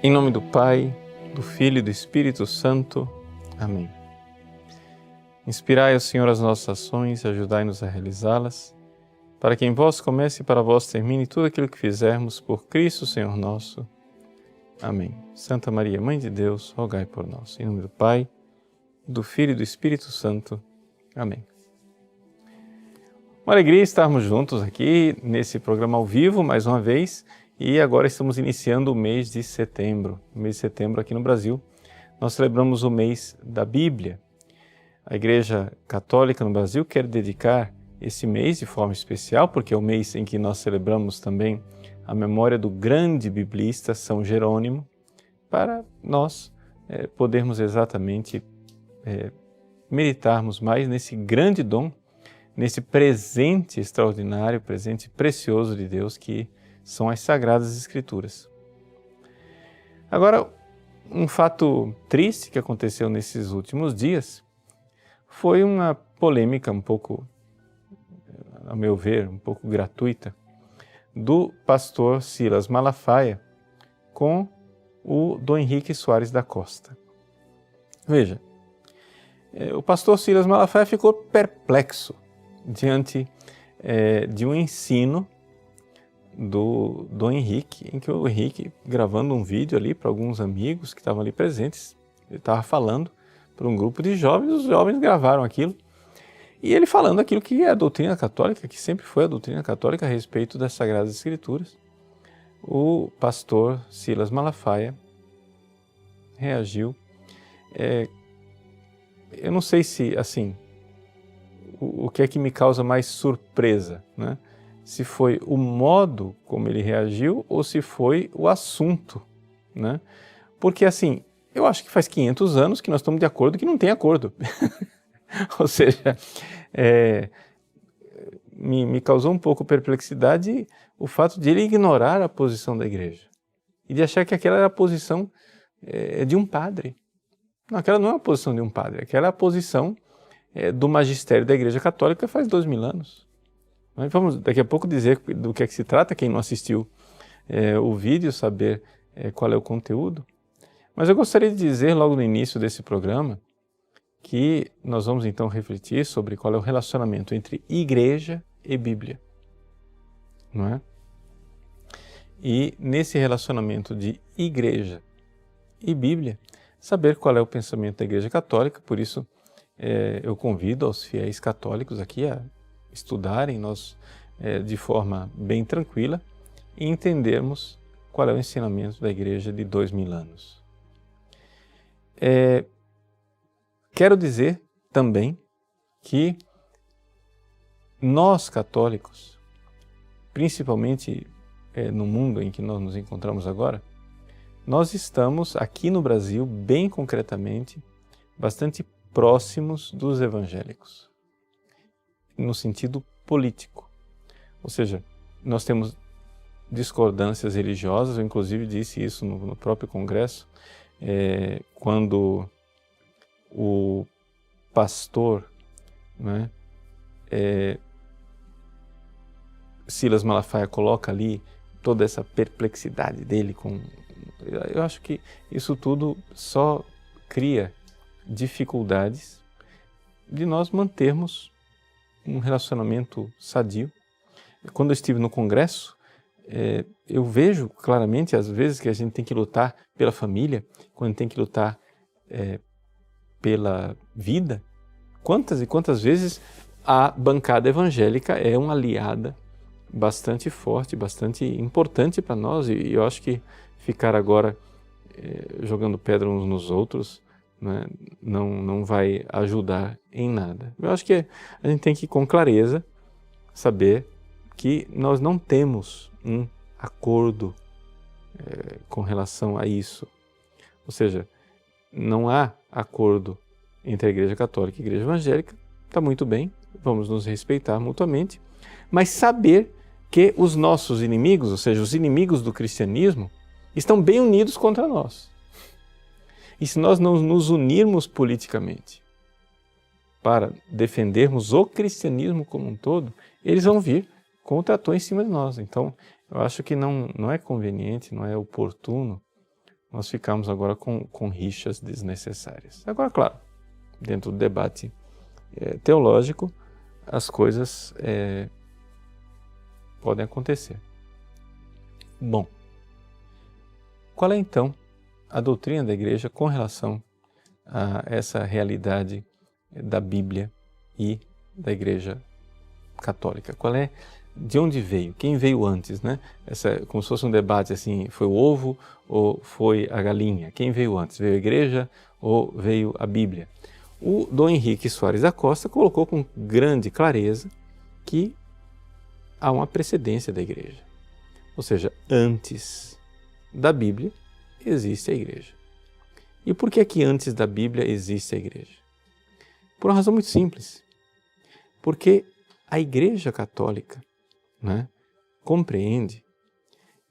Em nome do Pai, do Filho e do Espírito Santo. Amém. Inspirai, Senhor, as nossas ações e ajudai-nos a realizá-las, para que em vós comece e para vós termine tudo aquilo que fizermos por Cristo, Senhor nosso. Amém. Santa Maria, Mãe de Deus, rogai por nós. Em nome do Pai, do Filho e do Espírito Santo. Amém. Uma alegria estarmos juntos aqui nesse programa ao vivo, mais uma vez, e agora estamos iniciando o mês de setembro. No mês de setembro, aqui no Brasil, nós celebramos o mês da Bíblia. A Igreja Católica no Brasil quer dedicar esse mês de forma especial, porque é o mês em que nós celebramos também a memória do grande biblista São Jerônimo, para nós podermos exatamente meditarmos mais nesse grande dom, nesse presente extraordinário, presente precioso de Deus que são as Sagradas Escrituras. Agora, um fato triste que aconteceu nesses últimos dias foi uma polêmica um pouco, a meu ver, um pouco gratuita, do pastor Silas Malafaia com o Dom Henrique Soares da Costa. Veja, o pastor Silas Malafaia ficou perplexo diante de um ensino do Dom Henrique, em que o Henrique, gravando um vídeo ali para alguns amigos que estavam ali presentes, ele estava falando para um grupo de jovens, os jovens gravaram aquilo, e ele falando aquilo que é a doutrina católica, que sempre foi a doutrina católica a respeito das Sagradas Escrituras. O pastor Silas Malafaia reagiu. Eu não sei se, assim, o que é que me causa mais surpresa, né? Se foi o modo como ele reagiu ou se foi o assunto, né? Porque, assim, eu acho que faz 500 anos que nós estamos de acordo que não tem acordo. Ou seja, me causou um pouco perplexidade o fato de ele ignorar a posição da igreja e de achar que aquela era a posição de um padre. Não, aquela não é a posição de um padre, aquela é a posição do magistério da Igreja Católica faz 2000 anos. Vamos daqui a pouco dizer do que é que se trata, quem não assistiu o vídeo, saber qual é o conteúdo. Mas eu gostaria de dizer logo no início desse programa que nós vamos então refletir sobre qual é o relacionamento entre igreja e Bíblia, não é? E nesse relacionamento de igreja e Bíblia, saber qual é o pensamento da Igreja Católica. Por isso eu convido aos fiéis católicos aqui a estudarem nós de forma bem tranquila e entendermos qual é o ensinamento da Igreja de 2000 anos. Quero dizer também que nós católicos, principalmente no mundo em que nós nos encontramos agora, nós estamos aqui no Brasil, bem concretamente, bastante próximos dos evangélicos, no sentido político. Ou seja, nós temos discordâncias religiosas, eu inclusive disse isso no próprio Congresso, quando o pastor, né, Silas Malafaia coloca ali toda essa perplexidade dele eu acho que isso tudo só cria dificuldades de nós mantermos um relacionamento sadio. Quando eu estive no Congresso, eu vejo claramente, às vezes, que a gente tem que lutar pela família, quando tem que lutar pela vida. Quantas e quantas vezes a bancada evangélica é uma aliada bastante forte, bastante importante para nós, e eu acho que ficar agora jogando pedra uns nos outros, né, não vai ajudar em nada. Eu acho que a gente tem que, com clareza, saber que nós não temos um acordo com relação a isso. Ou seja, não há acordo entre a Igreja Católica e a Igreja Evangélica. Está muito bem, vamos nos respeitar mutuamente, mas saber que os nossos inimigos, ou seja, os inimigos do cristianismo, estão bem unidos contra nós. E se nós não nos unirmos politicamente para defendermos o cristianismo como um todo, eles vão vir com o trator em cima de nós. Então, eu acho que não é conveniente, não é oportuno nós ficamos agora com rixas desnecessárias. Agora, claro, dentro do debate teológico, as coisas podem acontecer. Bom, qual é então a doutrina da Igreja com relação a essa realidade da Bíblia e da Igreja Católica? De onde veio? Quem veio antes, né? Como se fosse um debate assim, foi o ovo ou foi a galinha? Quem veio antes? Veio a Igreja ou veio a Bíblia? O Dom Henrique Soares da Costa colocou com grande clareza que há uma precedência da Igreja. Ou seja, antes da Bíblia existe a Igreja. E por que é que antes da Bíblia existe a Igreja? Por uma razão muito simples. Porque a Igreja Católica, né, compreende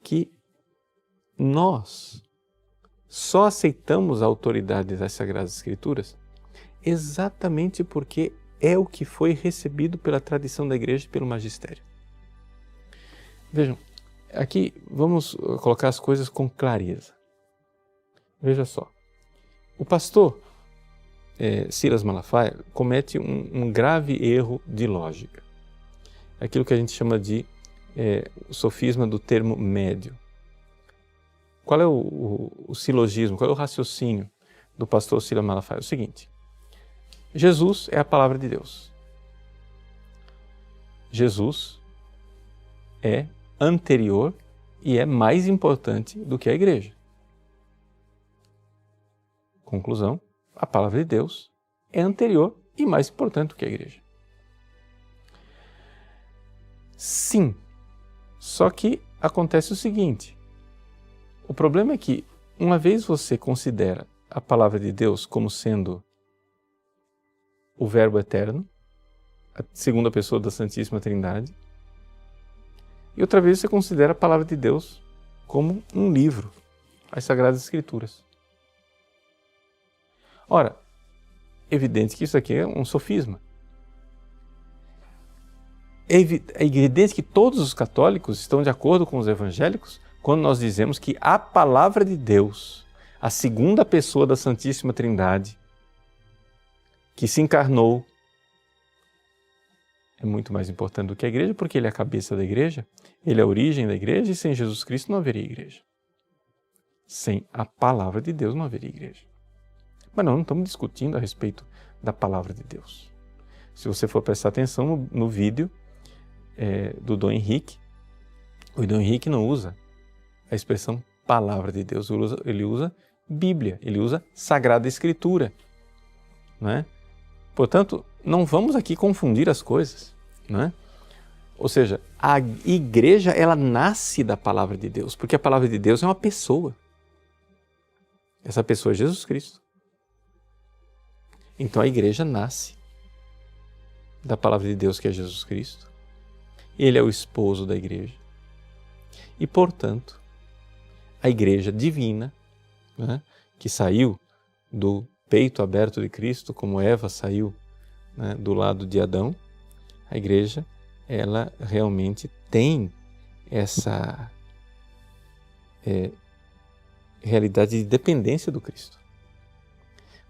que nós só aceitamos a autoridade das Sagradas Escrituras exatamente porque é o que foi recebido pela tradição da Igreja e pelo magistério. Vejam, aqui vamos colocar as coisas com clareza. Veja só, o pastor Silas Malafaia comete um grave erro de lógica. Aquilo que a gente chama de o sofisma do termo médio. Qual é o silogismo, qual é o raciocínio do pastor Silas Malafaia? É o seguinte: Jesus é a palavra de Deus. Jesus é anterior e é mais importante do que a Igreja. Conclusão: a palavra de Deus é anterior e mais importante do que a Igreja. Sim, só que acontece o seguinte: o problema é que, uma vez você considera a palavra de Deus como sendo o Verbo eterno, a segunda pessoa da Santíssima Trindade, e outra vez você considera a palavra de Deus como um livro, as Sagradas Escrituras. Ora, é evidente que isso aqui é um sofisma. É evidente que todos os católicos estão de acordo com os evangélicos quando nós dizemos que a palavra de Deus, a segunda pessoa da Santíssima Trindade, que se encarnou, é muito mais importante do que a Igreja, porque ele é a cabeça da Igreja, ele é a origem da Igreja, e sem Jesus Cristo não haveria Igreja. Sem a palavra de Deus não haveria Igreja. Mas nós não estamos discutindo a respeito da palavra de Deus. Se você for prestar atenção no vídeo do Dom Henrique, o Dom Henrique não usa a expressão palavra de Deus, ele usa Bíblia, ele usa Sagrada Escritura, não é? Portanto, não vamos aqui confundir as coisas, não é? Ou seja, a Igreja, ela nasce da palavra de Deus, porque a palavra de Deus é uma pessoa. Essa pessoa é Jesus Cristo. Então a Igreja nasce da palavra de Deus, que é Jesus Cristo. Ele é o esposo da Igreja. E, portanto, a Igreja divina, né, que saiu do peito aberto de Cristo, como Eva saiu, né, do lado de Adão, a Igreja, ela realmente tem essa realidade de dependência do Cristo.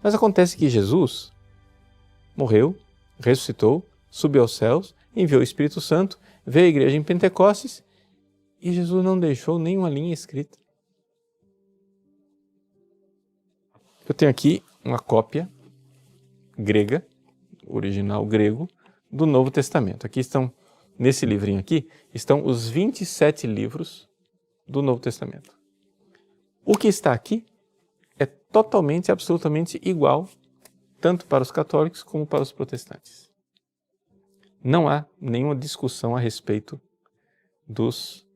Mas acontece que Jesus morreu, ressuscitou, subiu aos céus, enviou o Espírito Santo, veio à igreja em Pentecostes e Jesus não deixou nenhuma linha escrita. Eu tenho aqui uma cópia grega, original grego, do Novo Testamento. Aqui estão, nesse livrinho aqui, estão os 27 livros do Novo Testamento. O que está aqui é totalmente, absolutamente igual, tanto para os católicos como para os protestantes. Não há nenhuma discussão a respeito dos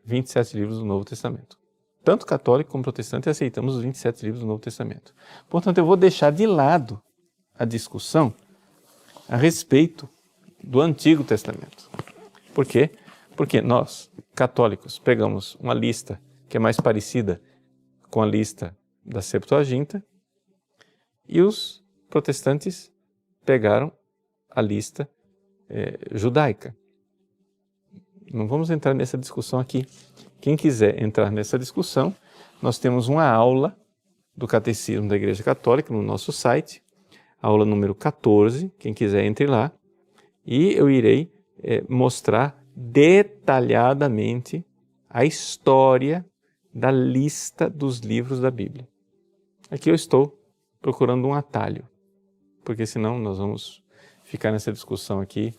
27 livros do Novo Testamento. Tanto católico como protestante aceitamos os 27 livros do Novo Testamento. Portanto, eu vou deixar de lado a discussão a respeito do Antigo Testamento. Por quê? Porque nós, católicos, pegamos uma lista que é mais parecida com a lista da Septuaginta, e os protestantes pegaram a lista judaica. Não vamos entrar nessa discussão aqui. Quem quiser entrar nessa discussão, nós temos uma aula do Catecismo da Igreja Católica no nosso site, aula número 14, quem quiser entre lá, e eu irei mostrar detalhadamente a história da lista dos livros da Bíblia. Aqui eu estou procurando um atalho, porque senão nós vamos ficar nessa discussão aqui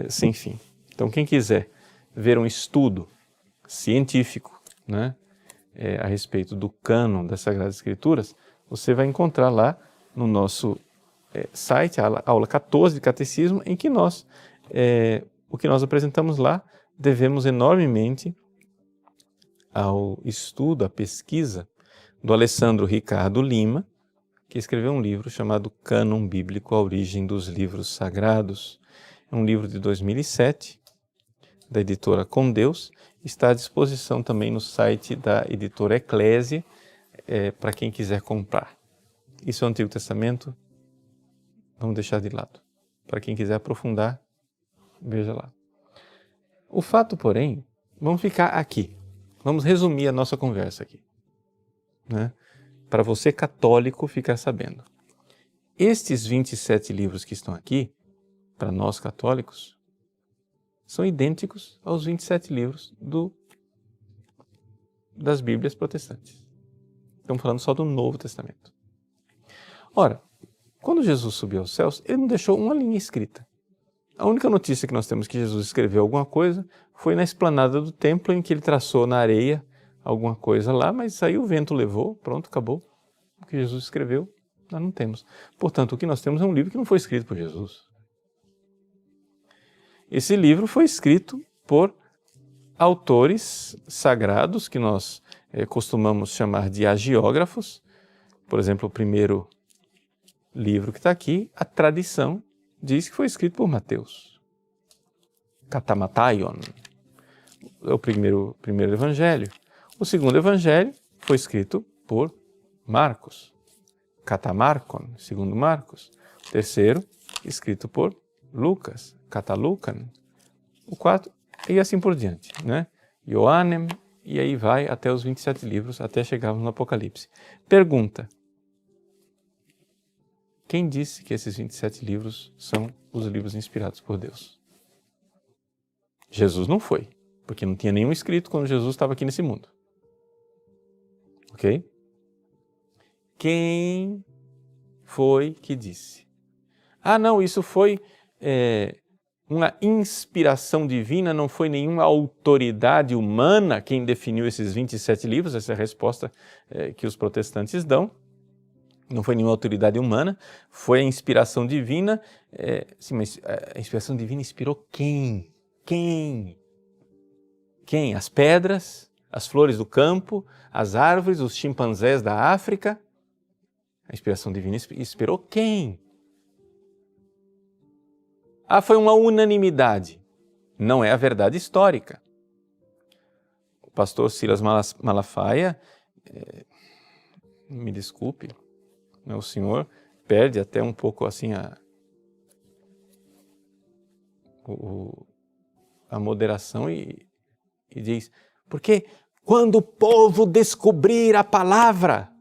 sem fim. Então, quem quiser ver um estudo científico, né, a respeito do cânon das Sagradas Escrituras, você vai encontrar lá no nosso site, a aula 14 de Catecismo, em que o que nós apresentamos lá, devemos enormemente ao estudo, à pesquisa do Alessandro Ricardo Lima, que escreveu um livro chamado Cânon Bíblico, a Origem dos Livros Sagrados. É um livro de 2007, da editora Com Deus, está à disposição também no site da editora Eclésia, para quem quiser comprar. Isso é o Antigo Testamento, vamos deixar de lado. Para quem quiser aprofundar, veja lá. O fato, porém, vamos ficar aqui. Vamos resumir a nossa conversa aqui, né? Para você católico ficar sabendo. Estes 27 livros que estão aqui, para nós católicos, são idênticos aos 27 livros das Bíblias protestantes. Estamos falando só do Novo Testamento. Ora, quando Jesus subiu aos céus, ele não deixou uma linha escrita. A única notícia que nós temos que Jesus escreveu alguma coisa foi na esplanada do templo, em que ele traçou na areia alguma coisa lá, mas aí o vento levou, pronto, acabou. O que Jesus escreveu, nós não temos. Portanto, o que nós temos é um livro que não foi escrito por Jesus. Esse livro foi escrito por autores sagrados, que nós costumamos chamar de hagiógrafos. Por exemplo, o primeiro livro que está aqui, a tradição diz que foi escrito por Mateus. Katamataion é o primeiro evangelho. O segundo evangelho foi escrito por Marcos. Katamarkon, segundo Marcos. O terceiro, escrito por Lucas. Katalukan. O quarto, e assim por diante, né? Ioannem, e aí vai até os 27 livros, até chegarmos no Apocalipse. Pergunta: quem disse que esses 27 livros são os livros inspirados por Deus? Jesus não foi, porque não tinha nenhum escrito quando Jesus estava aqui nesse mundo. Ok? Quem foi que disse? Ah, não, isso foi uma inspiração divina, não foi nenhuma autoridade humana quem definiu esses 27 livros, essa é a resposta que os protestantes dão. Não foi nenhuma autoridade humana, foi a inspiração divina. Sim, mas a inspiração divina inspirou quem? Quem? As pedras, as flores do campo, as árvores, os chimpanzés da África. A inspiração divina inspirou quem? Ah, foi uma unanimidade. Não é a verdade histórica. O pastor Silas Malafaia, me desculpe, o senhor perde até um pouco assim a moderação e diz, porque quando o povo descobrir a palavra...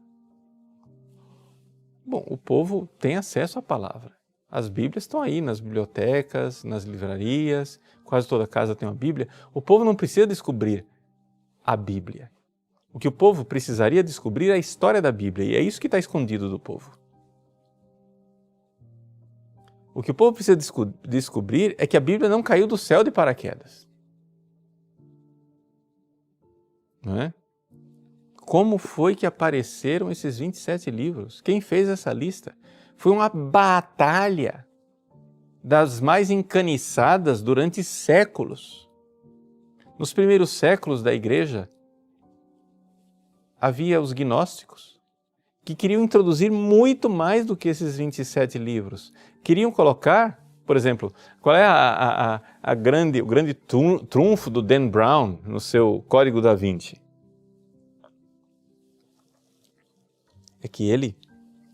Bom, o povo tem acesso à palavra. As Bíblias estão aí nas bibliotecas, nas livrarias, quase toda casa tem uma Bíblia. O povo não precisa descobrir a Bíblia. O que o povo precisaria descobrir é a história da Bíblia, e é isso que está escondido do povo. O que o povo precisa descobrir é que a Bíblia não caiu do céu de paraquedas. Não é? Como foi que apareceram esses 27 livros? Quem fez essa lista? Foi uma batalha das mais encaniçadas durante séculos. Nos primeiros séculos da Igreja, havia os gnósticos, que queriam introduzir muito mais do que esses 27 livros. Queriam colocar, por exemplo, qual é o grande trunfo do Dan Brown no seu Código da Vinci? É que ele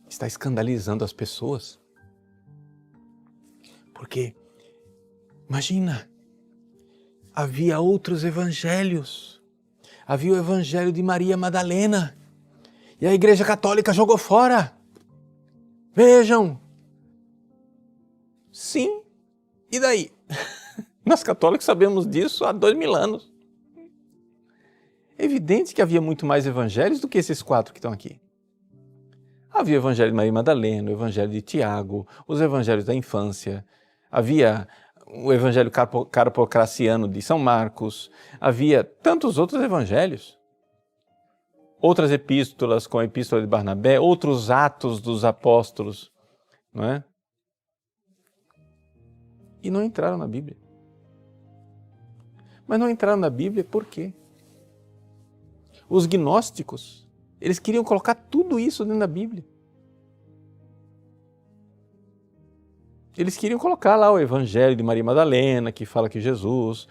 está escandalizando as pessoas. Porque, imagina, havia outros evangelhos, havia o Evangelho de Maria Madalena. E a Igreja Católica jogou fora. Vejam. Sim, e daí? Nós católicos sabemos disso há 2000 anos. É evidente que havia muito mais evangelhos do que esses 4 que estão aqui. Havia o Evangelho de Maria Madalena, o Evangelho de Tiago, os Evangelhos da infância, havia o Evangelho Carpocraciano de São Marcos, havia tantos outros evangelhos. Outras epístolas, como a Epístola de Barnabé, outros atos dos apóstolos, não é? E não entraram na Bíblia. Mas não entraram na Bíblia por quê? Os gnósticos, eles queriam colocar tudo isso dentro da Bíblia. Eles queriam colocar lá o Evangelho de Maria Madalena, que fala que Jesus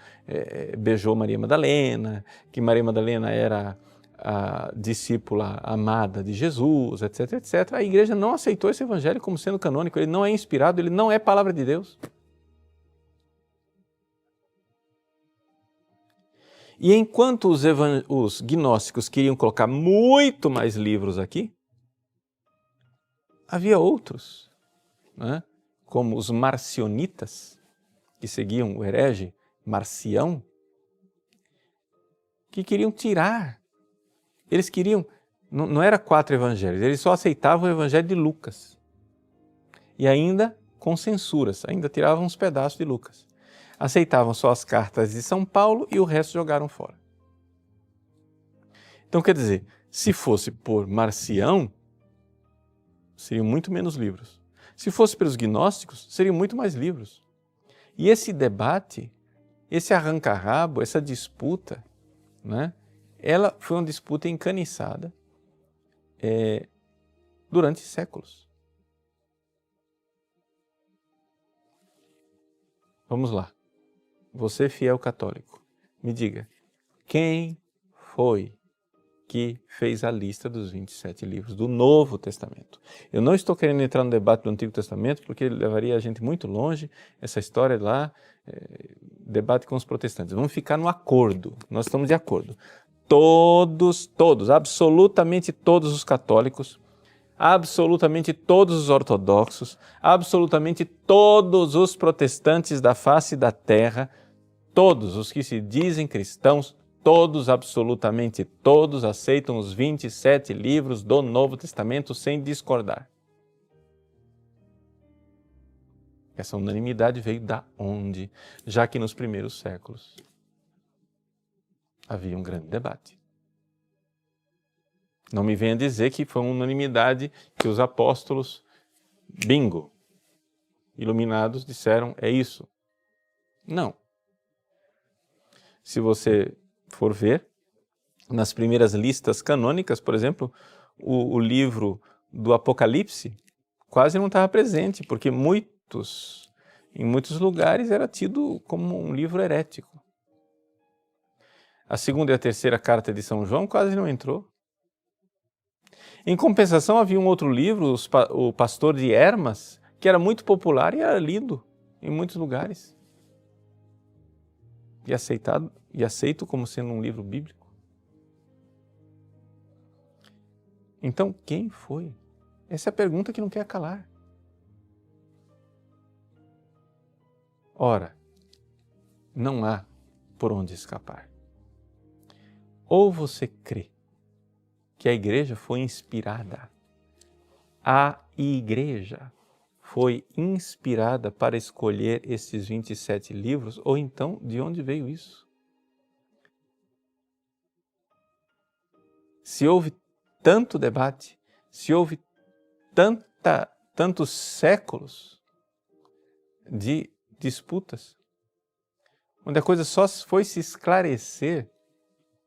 beijou Maria Madalena, que Maria Madalena era a discípula amada de Jesus, etc, etc. A igreja não aceitou esse Evangelho como sendo canônico, ele não é inspirado, ele não é palavra de Deus. E enquanto os gnósticos queriam colocar muito mais livros aqui, havia outros, né? Como os marcionitas, que seguiam o herege Marcião, que queriam tirar. Eles queriam, não era 4 evangelhos, eles só aceitavam o evangelho de Lucas. E ainda com censuras, ainda tiravam uns pedaços de Lucas. Aceitavam só as cartas de São Paulo e o resto jogaram fora. Então, quer dizer, se fosse por Marcião, seriam muito menos livros. Se fosse pelos gnósticos, seriam muito mais livros. E esse debate, esse arranca-rabo, essa disputa, né, ela foi uma disputa encaniçada durante séculos. Vamos lá. Você, fiel católico, me diga, quem foi que fez a lista dos 27 livros do Novo Testamento? Eu não estou querendo entrar no debate do Antigo Testamento, porque levaria a gente muito longe, essa história lá, debate com os protestantes. Vamos ficar no acordo, nós estamos de acordo. Todos, absolutamente todos os católicos, absolutamente todos os ortodoxos, absolutamente todos os protestantes da face da terra, todos os que se dizem cristãos, todos, absolutamente todos, aceitam os 27 livros do Novo Testamento sem discordar. Essa unanimidade veio da onde? Já que nos primeiros séculos havia um grande debate. Não me venha dizer que foi uma unanimidade que os apóstolos, bingo, iluminados, disseram, é isso. Não. Se você for ver, nas primeiras listas canônicas, por exemplo, o livro do Apocalipse quase não estava presente, porque em muitos lugares era tido como um livro herético. A segunda e a terceira carta de São João quase não entrou. Em compensação, havia um outro livro, o Pastor de Hermas, que era muito popular e era lido em muitos lugares. E aceito como sendo um livro bíblico. Então, quem foi? Essa é a pergunta que não quer calar. Ora, não há por onde escapar. Ou você crê que a igreja foi inspirada, a igreja foi inspirada para escolher esses 27 livros, ou então, de onde veio isso? Se houve tanto debate, se houve tantos séculos de disputas, onde a coisa só foi se esclarecer,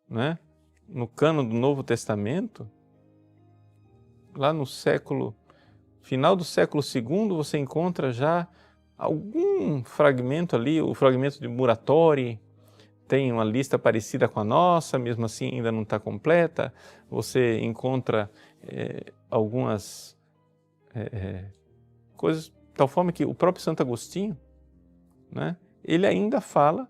né, no cânon do Novo Testamento, lá no final do século II, você encontra já algum fragmento ali, o fragmento de Muratori, tem uma lista parecida com a nossa, mesmo assim ainda não está completa. Você encontra algumas coisas, de tal forma que o próprio Santo Agostinho, né, ele ainda fala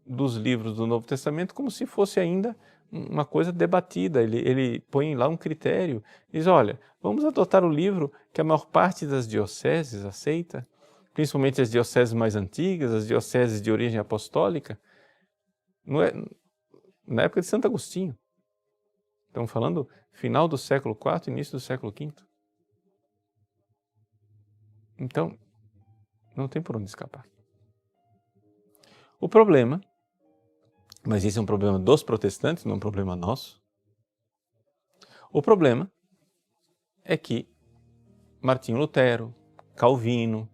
dos livros do Novo Testamento como se fosse ainda uma coisa debatida, ele põe lá um critério, diz, olha, vamos adotar o livro que a maior parte das dioceses aceita, principalmente as dioceses mais antigas, as dioceses de origem apostólica, na época de Santo Agostinho. Estamos falando final do século IV, início do século V. Então, não tem por onde escapar. O problema, mas esse é um problema dos protestantes, não é um problema nosso. O problema é que Martinho Lutero, Calvino,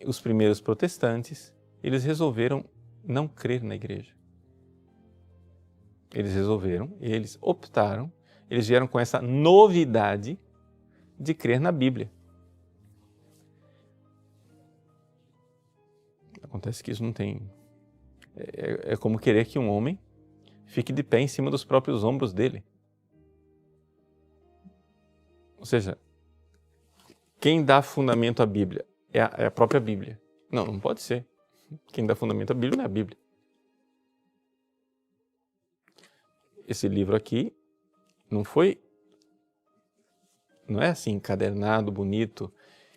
os primeiros protestantes, eles resolveram não crer na igreja. Eles optaram, eles vieram com essa novidade de crer na Bíblia. Acontece que isso não tem... É como querer que um homem fique de pé em cima dos próprios ombros dele. Ou seja, quem dá fundamento à Bíblia é a própria Bíblia. Não pode ser. Quem dá fundamento à Bíblia não é a Bíblia. Esse livro aqui não é assim encadernado, bonito,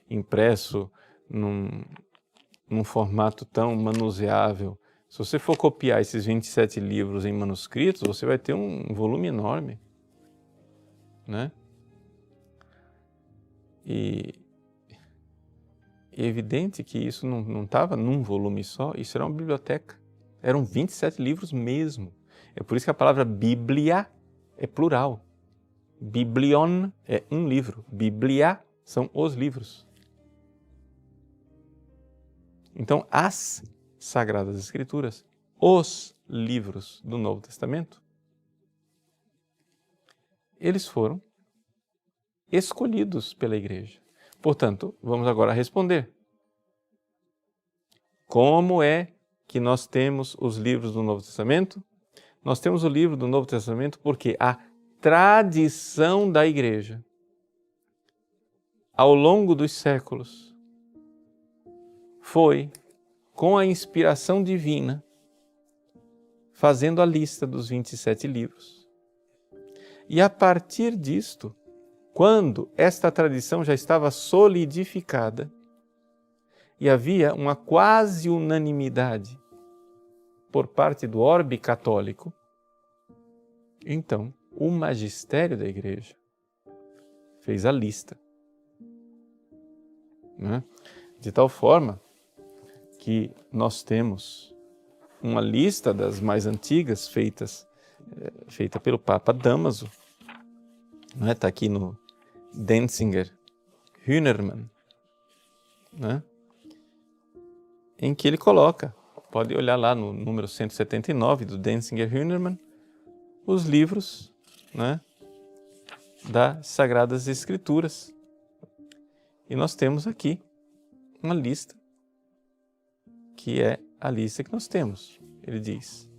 impresso num formato tão manuseável. Se você for copiar esses 27 livros em manuscritos, você vai ter um volume enorme, né? E é evidente que isso não estava num volume só, isso era uma biblioteca. Eram 27 livros mesmo. É por isso que a palavra Bíblia é plural. Biblion é um livro. Bíblia são os livros. Então, as Sagradas Escrituras, os livros do Novo Testamento, eles foram escolhidos pela igreja. Portanto, vamos agora responder. Como é que nós temos os livros do Novo Testamento? Nós temos o livro do Novo Testamento porque a tradição da igreja, ao longo dos séculos, foi, com a inspiração divina, fazendo a lista dos 27 livros. E a partir disto, quando esta tradição já estava solidificada e havia uma quase unanimidade por parte do orbe católico, então o magistério da igreja fez a lista, né? De tal forma que nós temos uma lista das mais antigas feita pelo Papa Damaso, né? Está aqui no Denzinger Hühnermann, né? Em que ele coloca, pode olhar lá no número 179 do Denzinger Hühnermann, os livros, né, das Sagradas Escrituras. E nós temos aqui uma lista, que é a lista que nós temos. Ele diz,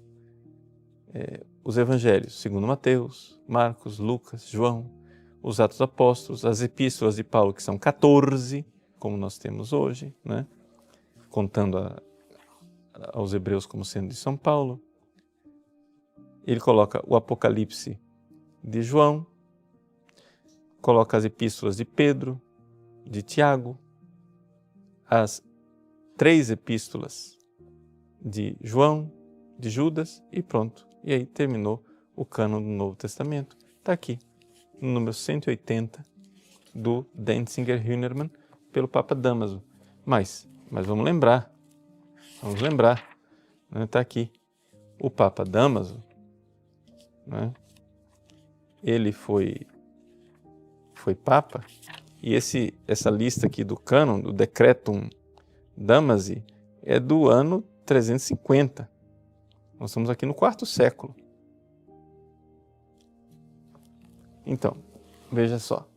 os Evangelhos, segundo Mateus, Marcos, Lucas, João, os Atos Apóstolos, as Epístolas de Paulo, que são 14, como nós temos hoje, né, contando aos Hebreus como sendo de São Paulo. Ele coloca o Apocalipse de João, coloca as epístolas de Pedro, de Tiago, as 3 epístolas de João, de Judas e pronto. E aí terminou o cânon do Novo Testamento. Está aqui, no número 180 do Denzinger Hühnermann, pelo Papa Damaso. Mas vamos lembrar, né? Está aqui, o Papa Damaso, né? Ele foi Papa, e essa lista aqui do cânon, do Decretum Damasi, é do ano 350. Nós estamos aqui no 4º século. Então, veja só,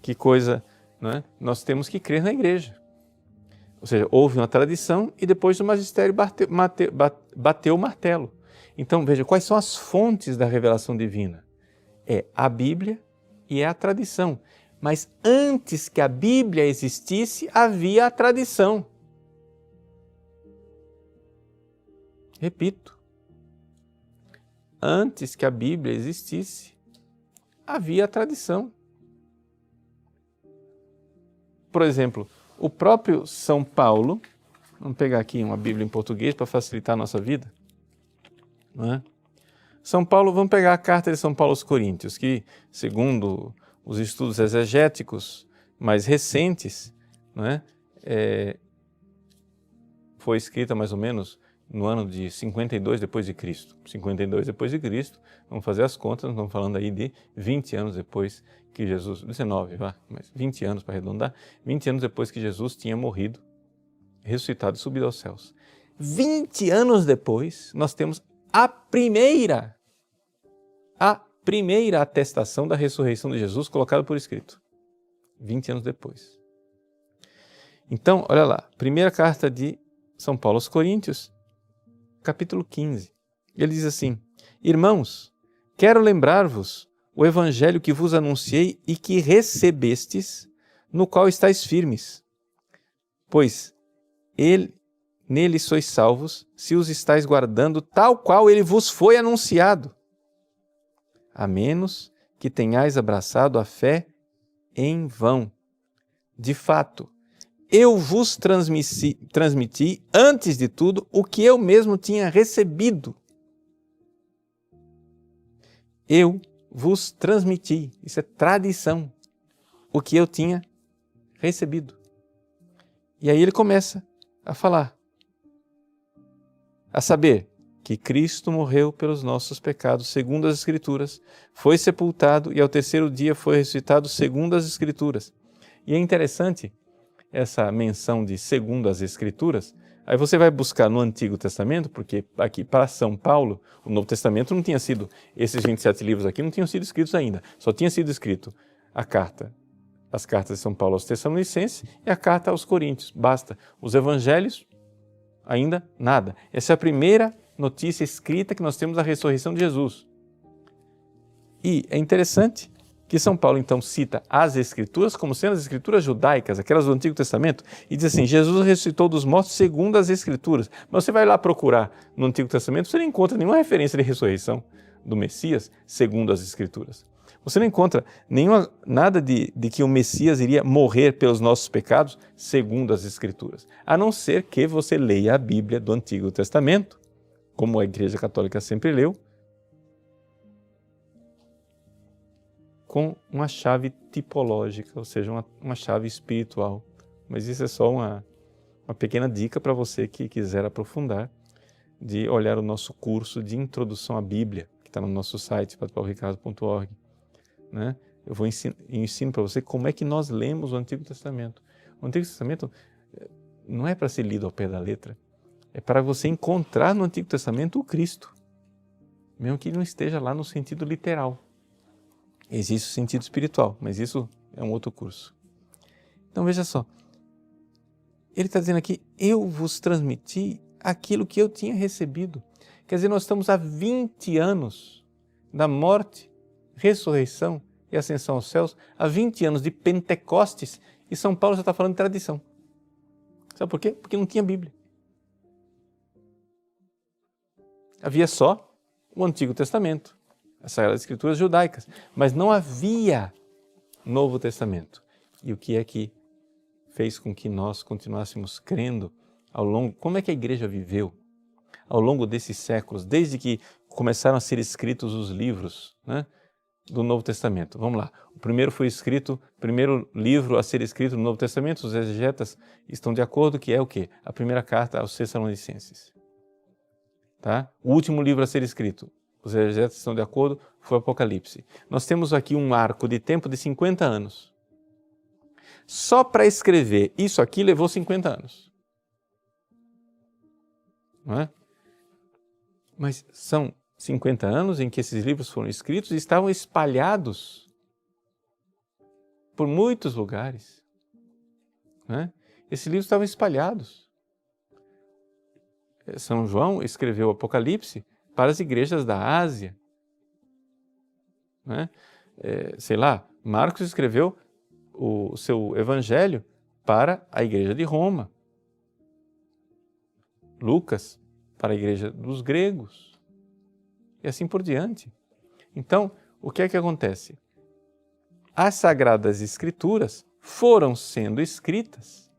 que coisa, né? Nós temos que crer na igreja. Ou seja, houve uma tradição e depois o magistério bateu o martelo. Então, veja, quais são as fontes da revelação divina? É a Bíblia e é a tradição. Mas antes que a Bíblia existisse, havia a tradição. Repito, antes que a Bíblia existisse, havia a tradição. Por exemplo, o próprio São Paulo, vamos pegar aqui uma Bíblia em português para facilitar a nossa vida, não é? São Paulo, vamos pegar a carta de São Paulo aos Coríntios, que, segundo os estudos exegéticos mais recentes, não é? Foi escrita mais ou menos no ano de 52 depois de Cristo. 52 depois de Cristo, vamos fazer as contas, estamos falando aí de 20 anos depois que Jesus, 19, mas 20 anos para arredondar, 20 anos depois que Jesus tinha morrido, ressuscitado e subido aos céus. 20 anos depois, nós temos a primeira atestação da ressurreição de Jesus colocada por escrito. 20 anos depois. Então, olha lá, primeira carta de São Paulo aos Coríntios, capítulo 15. Ele diz assim: Irmãos, quero lembrar-vos o evangelho que vos anunciei e que recebestes, no qual estáis firmes. Pois nele sois salvos, se os estáis guardando, tal qual ele vos foi anunciado. A menos que tenhais abraçado a fé em vão. De fato, eu vos transmiti, antes de tudo, o que eu mesmo tinha recebido. Eu vos transmiti, isso é tradição, o que eu tinha recebido. E aí ele começa a falar, a saber, que Cristo morreu pelos nossos pecados, segundo as Escrituras, foi sepultado e ao terceiro dia foi ressuscitado, segundo as Escrituras. E é interessante essa menção de segundo as Escrituras. Aí você vai buscar no Antigo Testamento, porque aqui para São Paulo, o Novo Testamento não tinha sido, esses 27 livros aqui não tinham sido escritos ainda, só tinha sido escrito as cartas de São Paulo aos Tessalonicenses e a carta aos Coríntios, basta. Os Evangelhos, ainda nada. Essa é a primeira notícia escrita que nós temos da ressurreição de Jesus. E é interessante que São Paulo então cita as Escrituras como sendo as Escrituras judaicas, aquelas do Antigo Testamento, e diz assim, Jesus ressuscitou dos mortos segundo as Escrituras. Mas você vai lá procurar no Antigo Testamento, você não encontra nenhuma referência de ressurreição do Messias segundo as Escrituras. Você não encontra nada de que o Messias iria morrer pelos nossos pecados segundo as Escrituras, a não ser que você leia a Bíblia do Antigo Testamento, como a Igreja Católica sempre leu, com uma chave tipológica, ou seja, uma chave espiritual. Mas isso é só uma pequena dica para você que quiser aprofundar, de olhar o nosso curso de Introdução à Bíblia, que está no nosso site, padrepauloricardo.org. Né? Eu ensino para você como é que nós lemos o Antigo Testamento. O Antigo Testamento não é para ser lido ao pé da letra, é para você encontrar no Antigo Testamento o Cristo, mesmo que ele não esteja lá no sentido literal. Existe o sentido espiritual, mas isso é um outro curso. Então veja só, ele está dizendo aqui, eu vos transmiti aquilo que eu tinha recebido. Quer dizer, nós estamos há 20 anos da morte, ressurreição e ascensão aos céus, há 20 anos de Pentecostes, e São Paulo já está falando de tradição. Sabe por quê? Porque não tinha Bíblia. Havia só o Antigo Testamento, as Sagradas Escrituras judaicas, mas não havia Novo Testamento. E o que é que fez com que nós continuássemos crendo ao longo... Como é que a igreja viveu ao longo desses séculos, desde que começaram a ser escritos os livros, né, do Novo Testamento? Vamos lá. O primeiro livro a ser escrito no Novo Testamento, os exegetas estão de acordo que é o quê? A primeira carta aos Tessalonicenses. Tá? O último livro a ser escrito, os exegetas estão de acordo, foi o Apocalipse. Nós temos aqui um arco de tempo de 50 anos. Só para escrever isso aqui levou 50 anos. Não é? Mas são 50 anos em que esses livros foram escritos e estavam espalhados por muitos lugares. Não é? Esses livros estavam espalhados. São João escreveu o Apocalipse para as igrejas da Ásia. Né? Marcos escreveu o seu evangelho para a igreja de Roma. Lucas para a igreja dos gregos. e assim por diante. Então, o que é que acontece? As Sagradas Escrituras foram sendo escritas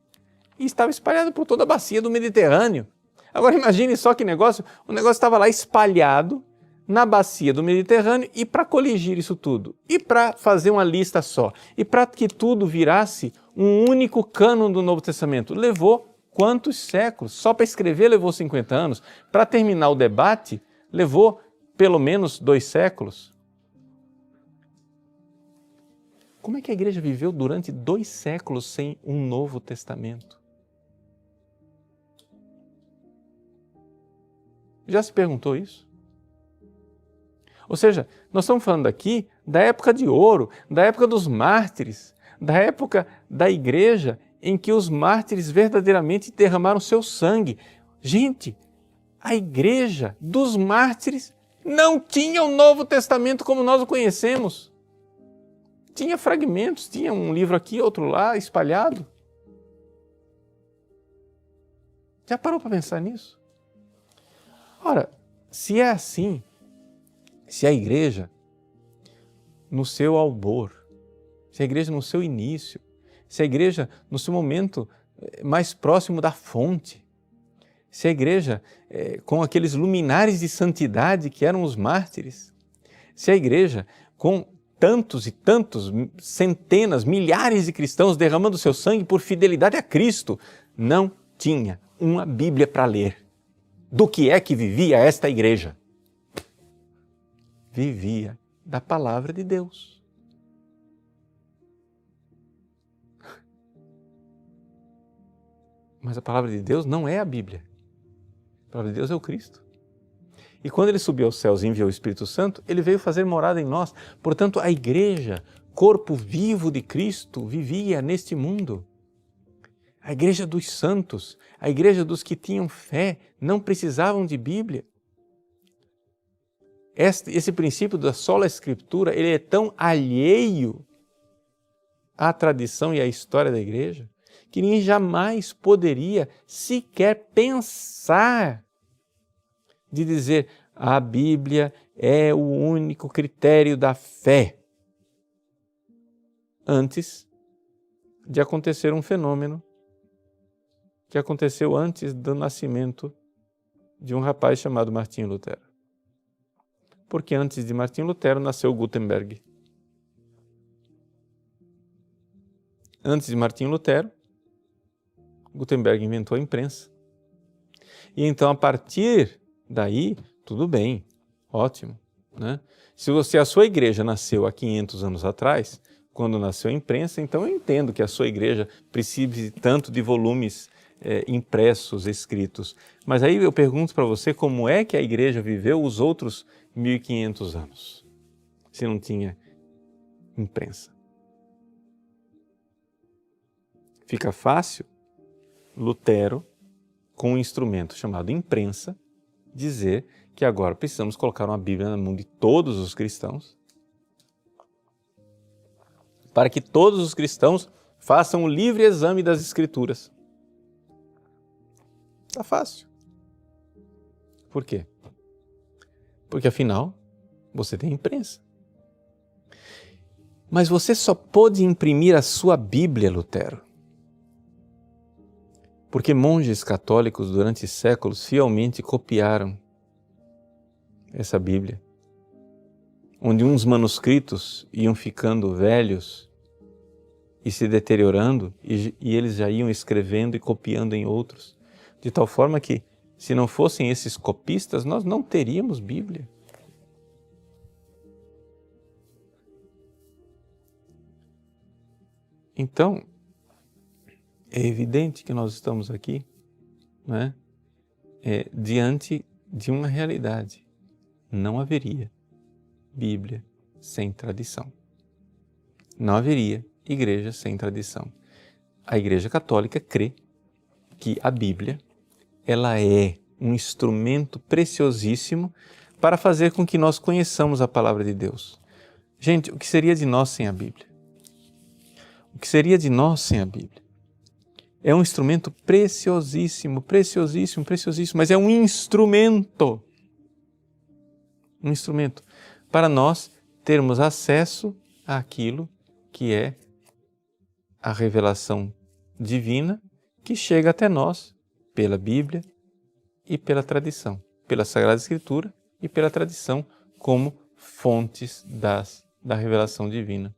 e estavam espalhadas por toda a bacia do Mediterrâneo. Agora imagine só que negócio, o negócio estava lá espalhado na bacia do Mediterrâneo, e para coligir isso tudo, e para fazer uma lista só, e para que tudo virasse um único cânon do Novo Testamento, levou quantos séculos? Só para escrever levou 50 anos, para terminar o debate levou pelo menos 2 séculos. Como é que a igreja viveu durante 2 séculos sem um Novo Testamento? Já se perguntou isso? Ou seja, nós estamos falando aqui da época de ouro, da época dos mártires, da época da igreja em que os mártires verdadeiramente derramaram seu sangue. Gente, a igreja dos mártires não tinha o Novo Testamento como nós o conhecemos. Tinha fragmentos, tinha um livro aqui, outro lá, espalhado. Já parou para pensar nisso? Ora, se é assim, se a igreja, no seu albor, se a igreja no seu início, se a igreja no seu momento mais próximo da fonte, se a igreja com aqueles luminares de santidade que eram os mártires, se a igreja com tantos e tantos, centenas, milhares de cristãos derramando seu sangue por fidelidade a Cristo, não tinha uma Bíblia para ler. Do que é que vivia esta igreja? Vivia da palavra de Deus. Mas a palavra de Deus não é a Bíblia. A palavra de Deus é o Cristo. E quando ele subiu aos céus e enviou o Espírito Santo, ele veio fazer morada em nós. Portanto, a igreja, corpo vivo de Cristo, vivia neste mundo. A igreja dos santos, a igreja dos que tinham fé, não precisavam de Bíblia. Esse princípio da sola Escritura, ele é tão alheio à tradição e à história da igreja, que ninguém jamais poderia sequer pensar de dizer a Bíblia é o único critério da fé, antes de acontecer um fenômeno que aconteceu antes do nascimento de um rapaz chamado Martinho Lutero. Porque antes de Martinho Lutero nasceu Gutenberg. Antes de Martinho Lutero, Gutenberg inventou a imprensa. E então, a partir daí, tudo bem, ótimo, né? Se a sua igreja nasceu há 500 anos atrás, quando nasceu a imprensa, então eu entendo que a sua igreja precise tanto de volumes impressos, escritos. Mas aí eu pergunto para você, como é que a igreja viveu os outros 1500 anos, se não tinha imprensa? Fica fácil Lutero, com um instrumento chamado imprensa, dizer que agora precisamos colocar uma Bíblia na mão de todos os cristãos, para que todos os cristãos façam o livre exame das Escrituras. Está fácil. Por quê? Porque afinal, você tem imprensa. Mas você só pôde imprimir a sua Bíblia, Lutero, porque monges católicos durante séculos fielmente copiaram essa Bíblia, onde uns manuscritos iam ficando velhos e se deteriorando, e eles já iam escrevendo e copiando em outros, de tal forma que, se não fossem esses copistas, nós não teríamos Bíblia. Então, é evidente que nós estamos aqui, né, diante de uma realidade. Não haveria Bíblia sem tradição. Não haveria igreja sem tradição. A Igreja Católica crê que a Bíblia, ela é um instrumento preciosíssimo para fazer com que nós conheçamos a Palavra de Deus. Gente, o que seria de nós sem a Bíblia? O que seria de nós sem a Bíblia? É um instrumento preciosíssimo, preciosíssimo, preciosíssimo, mas é um instrumento. um instrumento para nós termos acesso àquilo que é a revelação divina que chega até nós pela Bíblia e pela tradição, pela Sagrada Escritura e pela tradição como fontes da revelação divina.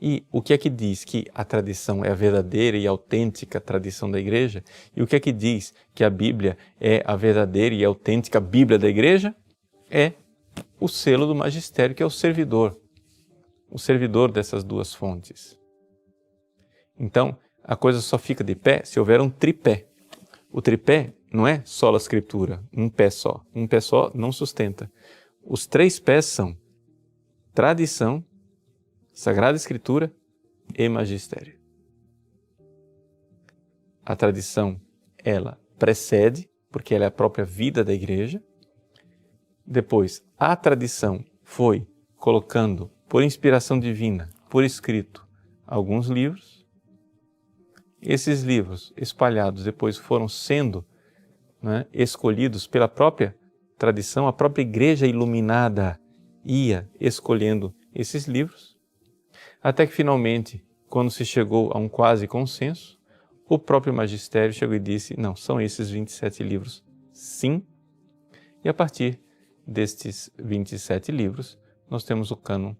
E o que é que diz que a tradição é a verdadeira e autêntica tradição da Igreja? E o que é que diz que a Bíblia é a verdadeira e autêntica Bíblia da Igreja? É o selo do magistério, que é o servidor dessas duas fontes. Então, a coisa só fica de pé se houver um tripé. O tripé não é sola Escritura, um pé só não sustenta. Os 3 pés são tradição, Sagrada Escritura e magistério. A tradição, ela precede, porque ela é a própria vida da Igreja. Depois, a tradição foi colocando, por inspiração divina, por escrito, alguns livros. Esses livros espalhados depois foram sendo escolhidos pela própria tradição, a própria Igreja iluminada ia escolhendo esses livros, até que finalmente, quando se chegou a um quase consenso, o próprio magistério chegou e disse, não, são esses 27 livros, sim. E a partir destes 27 livros, nós temos o cânon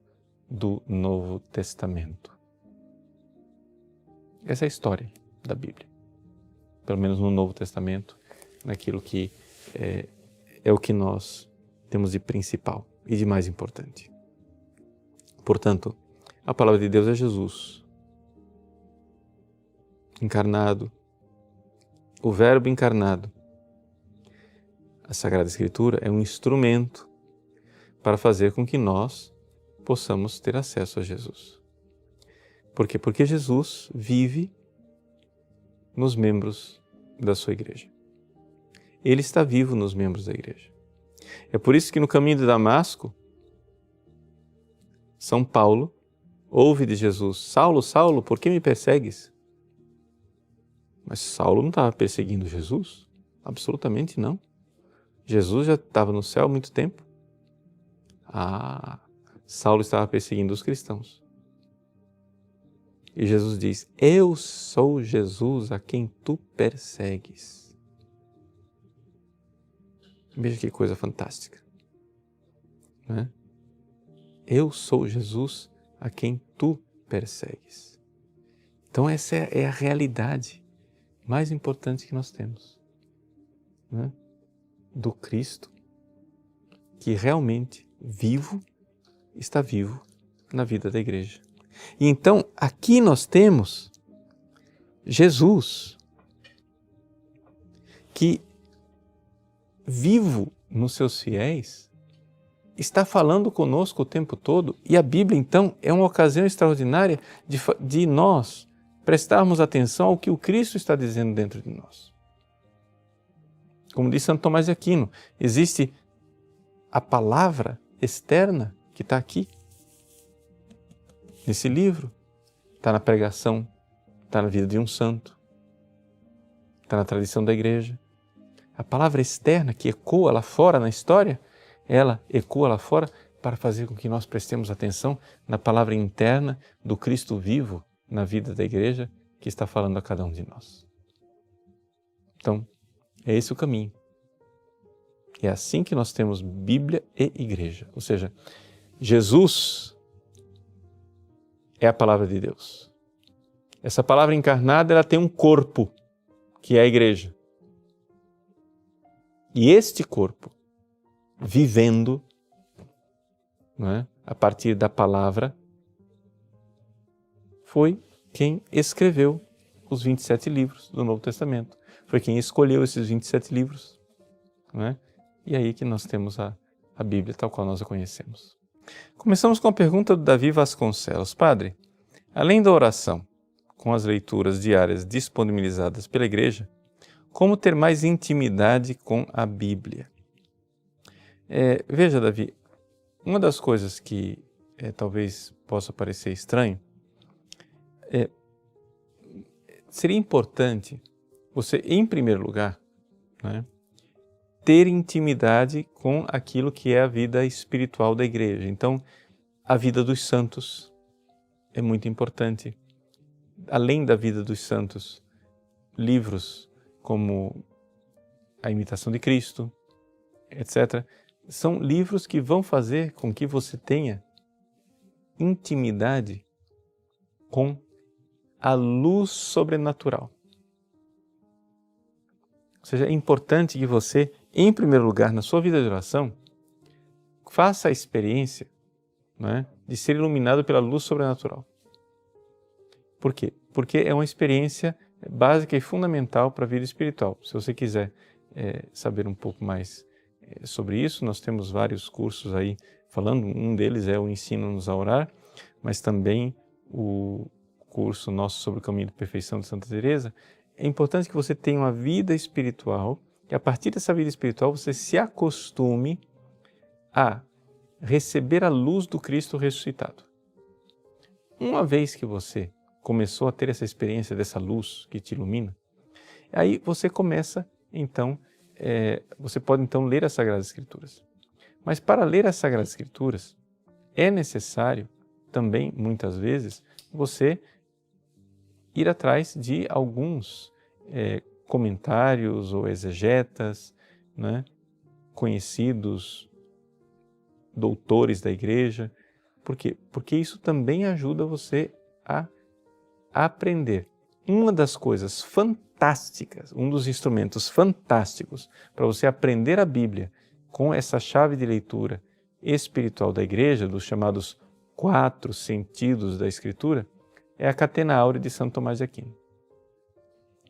do Novo Testamento. Essa é a história da Bíblia, pelo menos no Novo Testamento, naquilo que é o que nós temos de principal e de mais importante. Portanto, a palavra de Deus é Jesus, encarnado, o Verbo encarnado. A Sagrada Escritura é um instrumento para fazer com que nós possamos ter acesso a Jesus. Por quê? Porque Jesus vive nos membros da sua igreja. Ele está vivo nos membros da igreja. É por isso que no caminho de Damasco, São Paulo ouve de Jesus, Saulo, Saulo, por que me persegues? Mas Saulo não estava perseguindo Jesus? Absolutamente não. Jesus já estava no céu há muito tempo. Saulo estava perseguindo os cristãos. E Jesus diz, eu sou Jesus a quem tu persegues. Veja que coisa fantástica. Não é? Eu sou Jesus a quem tu persegues. Então essa é a realidade mais importante que nós temos. Não é? Do Cristo, que realmente está vivo na vida da igreja. E então, aqui nós temos Jesus, que vivo nos seus fiéis, está falando conosco o tempo todo, e a Bíblia, então, é uma ocasião extraordinária de nós prestarmos atenção ao que o Cristo está dizendo dentro de nós. Como diz Santo Tomás de Aquino, existe a palavra externa que está aqui, nesse livro, está na pregação, está na vida de um santo, está na tradição da igreja. A palavra externa que ecoa lá fora na história, ela ecoa lá fora para fazer com que nós prestemos atenção na palavra interna do Cristo vivo na vida da igreja que está falando a cada um de nós. Então, é esse o caminho. É assim que nós temos Bíblia e igreja. Ou seja, Jesus é a palavra de Deus. Essa palavra encarnada, ela tem um corpo, que é a igreja. E este corpo, vivendo, não é, a partir da palavra, foi quem escreveu os 27 livros do Novo Testamento. Foi quem escolheu esses 27 livros. Não é? E aí que nós temos a Bíblia tal qual nós a conhecemos. Começamos com a pergunta do Davi Vasconcelos. Padre, além da oração, com as leituras diárias disponibilizadas pela igreja, como ter mais intimidade com a Bíblia? Veja, Davi, uma das coisas que talvez possa parecer estranho, seria importante você, em primeiro lugar, né, ter intimidade com aquilo que é a vida espiritual da igreja. Então, a vida dos santos é muito importante. Além da vida dos santos, livros como A Imitação de Cristo, etc., são livros que vão fazer com que você tenha intimidade com a luz sobrenatural. Ou seja, é importante que você, em primeiro lugar, na sua vida de oração, faça a experiência, não é, de ser iluminado pela luz sobrenatural. Por quê? Porque é uma experiência básica e fundamental para a vida espiritual. Se você quiser saber um pouco mais sobre isso, nós temos vários cursos aí falando. Um deles é o Ensina-nos a Orar, mas também o curso nosso sobre o caminho de perfeição de Santa Teresa. É importante que você tenha uma vida espiritual e a partir dessa vida espiritual você se acostume a receber a luz do Cristo ressuscitado. Uma vez que você começou a ter essa experiência dessa luz que te ilumina, aí você começa, então, você pode então ler as Sagradas Escrituras. Mas para ler as Sagradas Escrituras, é necessário também, muitas vezes, você ir atrás de alguns comentários ou exegetas, né, conhecidos, doutores da igreja. Por quê? Porque isso também ajuda você a aprender. Uma das coisas fantásticas, um dos instrumentos fantásticos para você aprender a Bíblia com essa chave de leitura espiritual da igreja, dos chamados 4 sentidos da Escritura, é a Catena Áurea de Santo Tomás de Aquino.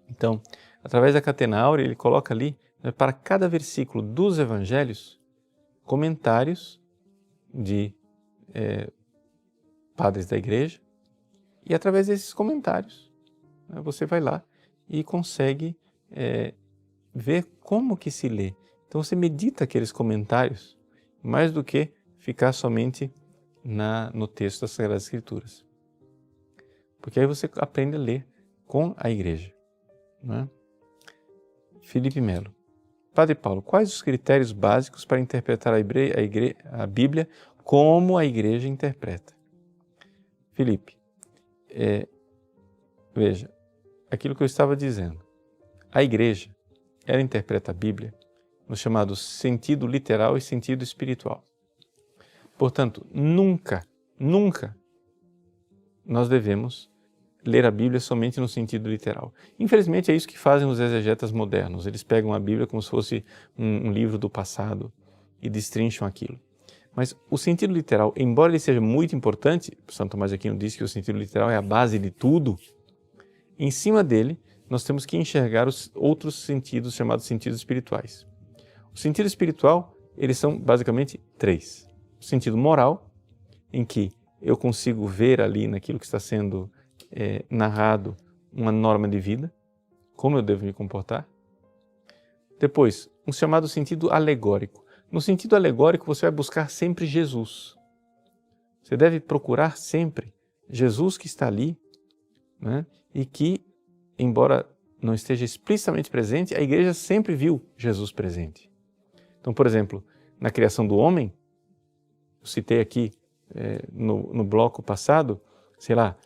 Então, através da Catena Áurea, ele coloca ali, para cada versículo dos Evangelhos, comentários de padres da igreja, e através desses comentários, você vai lá e consegue ver como que se lê. Então você medita aqueles comentários, mais do que ficar somente no texto das Sagradas Escrituras. Porque aí você aprende a ler com a igreja. Né? Felipe Melo. Padre Paulo, quais os critérios básicos para interpretar a Bíblia como a igreja interpreta? Felipe, veja, aquilo que eu estava dizendo. A igreja, ela interpreta a Bíblia no chamado sentido literal e sentido espiritual. Portanto, nunca nós devemos ler a Bíblia somente no sentido literal. Infelizmente é isso que fazem os exegetas modernos. Eles pegam a Bíblia como se fosse um livro do passado e destrincham aquilo. Mas o sentido literal, embora ele seja muito importante, Santo Tomás de Aquino diz que o sentido literal é a base de tudo, em cima dele nós temos que enxergar os outros sentidos chamados sentidos espirituais. O sentido espiritual, eles são basicamente 3. O sentido moral, em que eu consigo ver ali naquilo que está sendo narrado uma norma de vida, como eu devo me comportar. Depois, um chamado sentido alegórico. No sentido alegórico, você vai buscar sempre Jesus. Você deve procurar sempre Jesus que está ali, né? E que, embora não esteja explicitamente presente, a igreja sempre viu Jesus presente. Então, por exemplo, na criação do homem, eu citei aqui no bloco passado, sei lá,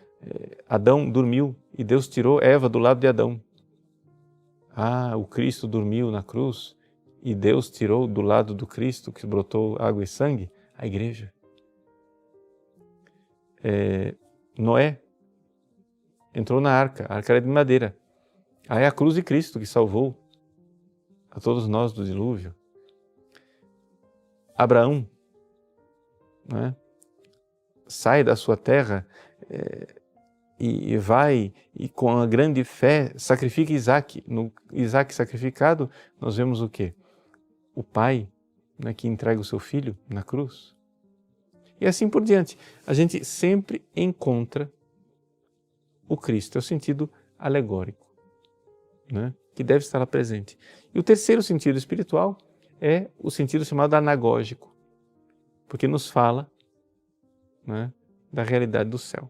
Adão dormiu e Deus tirou Eva do lado de Adão. O Cristo dormiu na cruz e Deus tirou do lado do Cristo, que brotou água e sangue, a igreja. Noé entrou na arca, a arca era de madeira. Aí é a cruz de Cristo que salvou a todos nós do dilúvio. Abraão, né, sai da sua terra e vai, e com a grande fé, sacrifica Isaac. No Isaac sacrificado, nós vemos o quê? O pai, né, que entrega o seu filho na cruz. E assim por diante. A gente sempre encontra o Cristo, é o sentido alegórico, né, que deve estar lá presente. E o terceiro sentido espiritual é o sentido chamado anagógico, porque nos fala, né, da realidade do céu.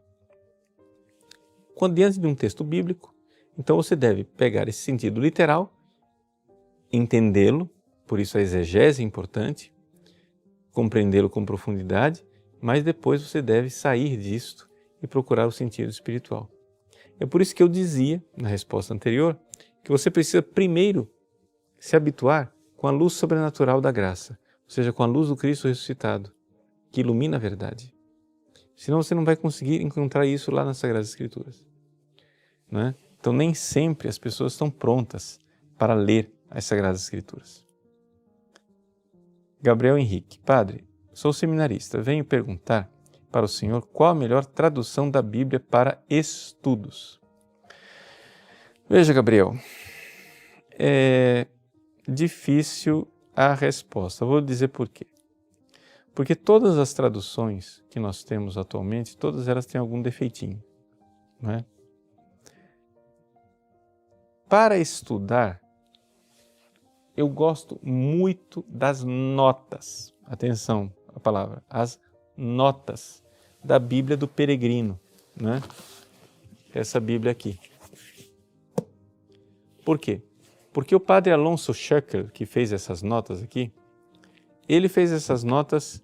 Quando diante de um texto bíblico, então você deve pegar esse sentido literal, entendê-lo Por isso a exegese é importante, compreendê-lo com profundidade, mas depois você deve sair disto e procurar o sentido espiritual. É por isso que eu dizia, na resposta anterior, que você precisa primeiro se habituar com a luz sobrenatural da graça, ou seja, com a luz do Cristo ressuscitado, que ilumina a verdade. Senão você não vai conseguir encontrar isso lá nas Sagradas Escrituras. Não é? Então nem sempre as pessoas estão prontas para ler as Sagradas Escrituras. Gabriel Henrique, padre, sou seminarista, venho perguntar para o senhor qual a melhor tradução da Bíblia para estudos. Veja, Gabriel, é difícil a resposta. Vou dizer por quê. Porque todas as traduções que nós temos atualmente, todas elas têm algum defeitinho, não é? Para estudar, eu gosto muito das notas. Atenção à palavra, as notas da Bíblia do Peregrino, né? Essa Bíblia aqui. Por quê? Porque o padre Alonso Schöckel, que fez essas notas aqui, ele fez essas notas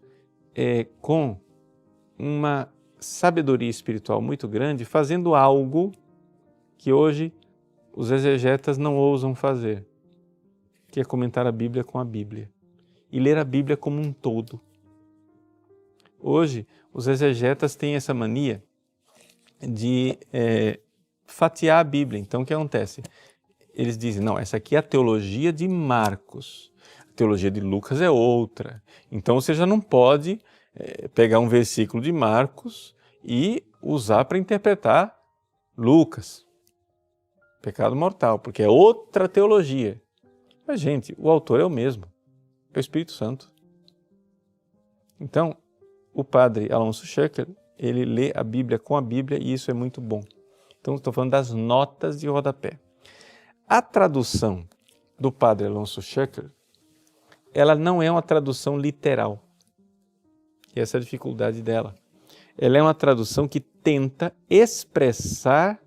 com uma sabedoria espiritual muito grande, fazendo algo que hoje os exegetas não ousam fazer, que é comentar a Bíblia com a Bíblia e ler a Bíblia como um todo. Hoje, os exegetas têm essa mania de fatiar a Bíblia. Então, o que acontece? Eles dizem, não, essa aqui é a teologia de Marcos, a teologia de Lucas é outra. Então, você já não pode pegar um versículo de Marcos e usar para interpretar Lucas. Pecado mortal, porque é outra teologia. Mas, gente, o autor é o mesmo, é o Espírito Santo. Então, o padre Alonso Schöckel, ele lê a Bíblia com a Bíblia e isso é muito bom. Então, estou falando das notas de rodapé. A tradução do padre Alonso Schöckel, ela não é uma tradução literal. E essa é a dificuldade dela. Ela é uma tradução que tenta expressar